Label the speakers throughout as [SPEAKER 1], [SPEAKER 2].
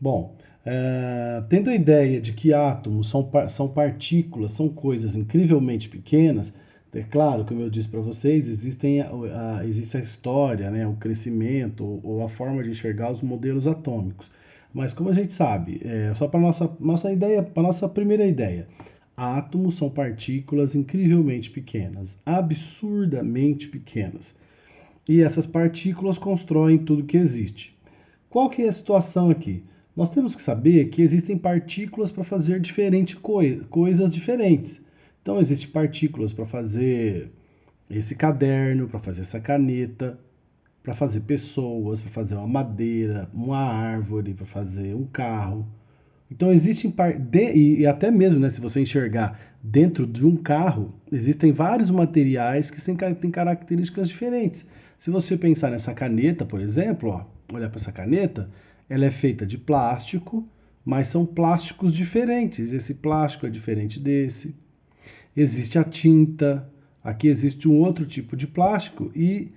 [SPEAKER 1] Bom, tendo a ideia de que átomos são partículas, são coisas incrivelmente pequenas, é claro, como eu disse para vocês, existe a história, né, o crescimento ou a forma de enxergar os modelos atômicos. Mas como a gente sabe, só para nossa ideia, para nossa primeira ideia, átomos são partículas incrivelmente pequenas, absurdamente pequenas. E essas partículas constroem tudo que existe. Qual que é a situação aqui? Nós temos que saber que existem partículas para fazer coisas diferentes. Então, existem partículas para fazer esse caderno, para fazer essa caneta, para fazer pessoas, para fazer uma madeira, uma árvore, para fazer um carro. Então, e até mesmo, né, se você enxergar dentro de um carro, existem vários materiais que têm características diferentes. Se você pensar nessa caneta, por exemplo, ó, olhar para essa caneta, ela é feita de plástico, mas são plásticos diferentes. Esse plástico é diferente desse. Existe a tinta, aqui existe um outro tipo de plástico e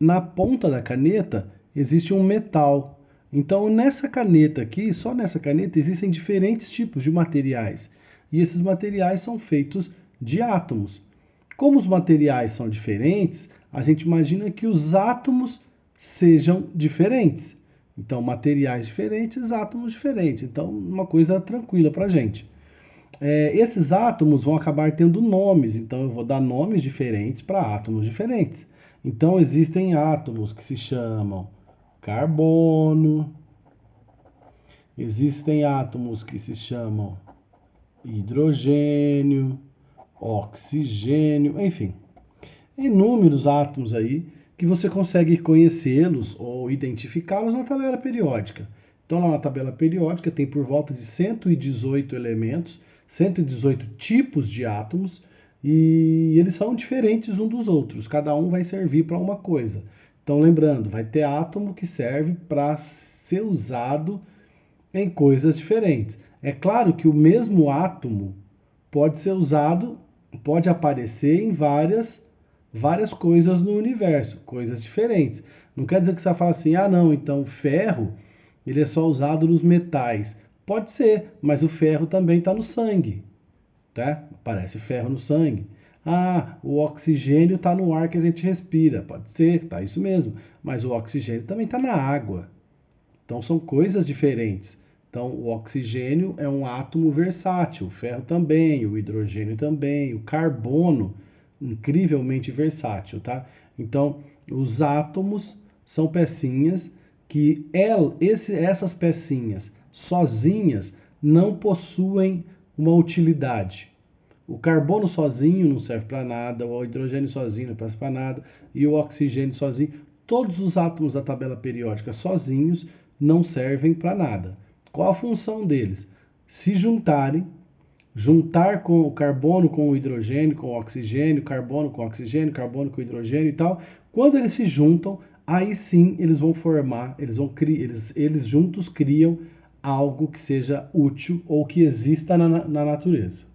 [SPEAKER 1] na ponta da caneta existe um metal. Então, nessa caneta aqui, só nessa caneta, existem diferentes tipos de materiais. E esses materiais são feitos de átomos. Como os materiais são diferentes, a gente imagina que os átomos sejam diferentes. Então, materiais diferentes, átomos diferentes. Então, uma coisa tranquila para a gente. Esses átomos vão acabar tendo nomes, então eu vou dar nomes diferentes para átomos diferentes. Então, existem átomos que se chamam carbono, existem átomos que se chamam hidrogênio, oxigênio, enfim, inúmeros átomos aí que você consegue conhecê-los ou identificá-los na tabela periódica. Então, lá na tabela periódica tem por volta de 118 elementos, 118 tipos de átomos, e eles são diferentes uns dos outros, cada um vai servir para uma coisa. Então, lembrando, vai ter átomo que serve para ser usado em coisas diferentes. É claro que o mesmo átomo pode ser usado, pode aparecer em várias coisas no universo, coisas diferentes. Não quer dizer que você vai falar assim, não, então ferro ele é só usado nos metais. Pode ser, mas o ferro também está no sangue, tá? Aparece ferro no sangue. O oxigênio está no ar que a gente respira. Pode ser, tá isso mesmo. Mas o oxigênio também está na água. Então são coisas diferentes. Então o oxigênio é um átomo versátil, o ferro também, o hidrogênio também, o carbono, incrivelmente versátil, tá? Então os átomos são pecinhas que essas pecinhas sozinhas não possuem uma utilidade. O carbono sozinho não serve para nada, o hidrogênio sozinho não serve para nada, e o oxigênio sozinho, todos os átomos da tabela periódica sozinhos não servem para nada. Qual a função deles? Se juntarem, juntar com o carbono com o hidrogênio, com o oxigênio, carbono com oxigênio, carbono com hidrogênio e tal. Quando eles se juntam, aí sim eles vão formar, eles juntos criam algo que seja útil ou que exista na natureza.